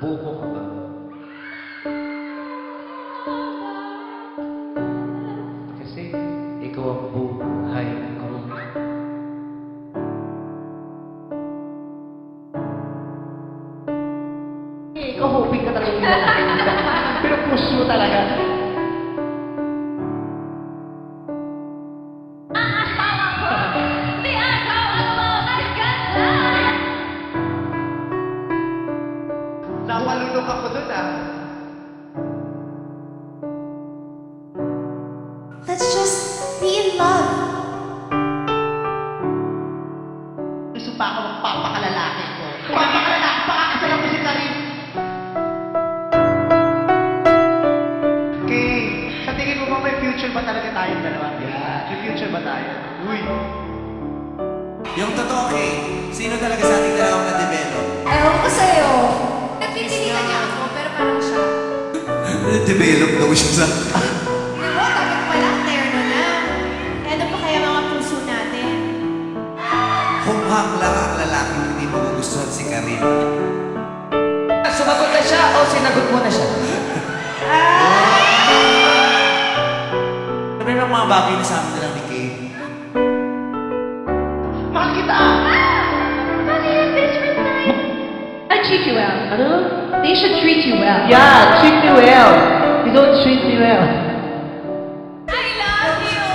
Buko ka ba? Kasi ikaw ang buhay ko. Ikaw hoping ka talaga yung makakita. Pero push mo talaga. Napalunok ako dun ah. Let's just be in love. Gusto pa ako magpapakalalaki ko. Papakalalaki, pakakasalan ko si Karin. Okay, sa tingin mo ba may future ba talaga tayong dalawa? Yeah. May future ba tayo? Uy. Yung totoo, Kay, sino talaga sa ating dalawang na-develop? Ewan ko sa'yo. Nagtitilikan niya ako, pero parang siya. Na-develop daw siya sa... Alam mo, tapos pala, terno na. Ano pa kaya mga puso natin? Humhang lang ang lalaking hindi mo gugustuhan si Karin. Sumagot na siya o sinagot mo na siya? Ano yung mga bagay na sa amin na lang ni Kay? Mahal kita! I treat you well. Ano? They should treat you well. Yeah, treat me well. You don't treat me well. I love you!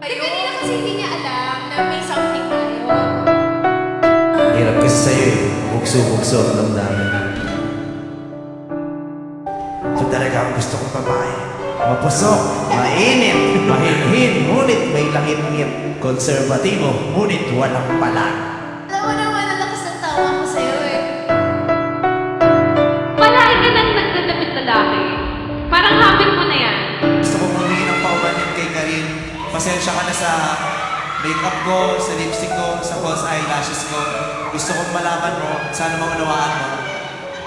Ay, kanina kasi hindi niya alam na may something tayo. Hirap kasi sa'yo eh. Bukso-bukso ang damdamin. Ito talaga ang gusto kong babae. Mapusok, mainit, mahinhin, ngunit may langit-ngit. Konserbatibo, ngunit walang palag. Alam mo naman, ang lakas ng tawa ko sa'yo eh. Malaki ka ng nagdadamit lalaki. Parang habit mo na yan. Gusto ko humingi ng paumanhin kay Karin. Pasensya ka na sa makeup ko, sa lipstick ko, sa false eyelashes ko. Gusto kong malaman mo, at sana maunawaan mo.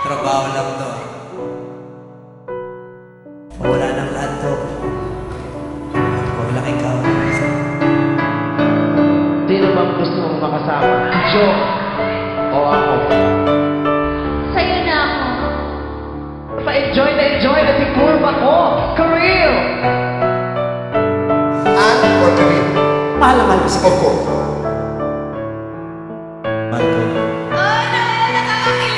Trabaho lang to. Wala ng lahat to. Huwag lang ikaw. Sino bang gusto mong makasama? Joe o ako? Sa'yo na ako. Pa-enjoy na si Kurva ko! Kareel! Ann or Karin? Mahal na mahal ko si Opo. Mahal ko. Oh, nakakakilig!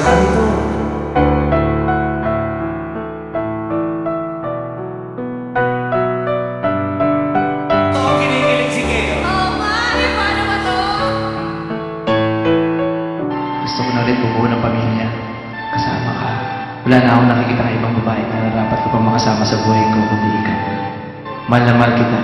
Yan ito. Ito ang kinikilig si Keo. Oo nga, eh, paano ba to? Gusto ko na ulit bumuo ng pamilya. Kasama ka. Wala na akong nakikita ng ibang babae na dapat ko pang makasama sa buhay ko kundi ikaw. Mahal na mahal kita.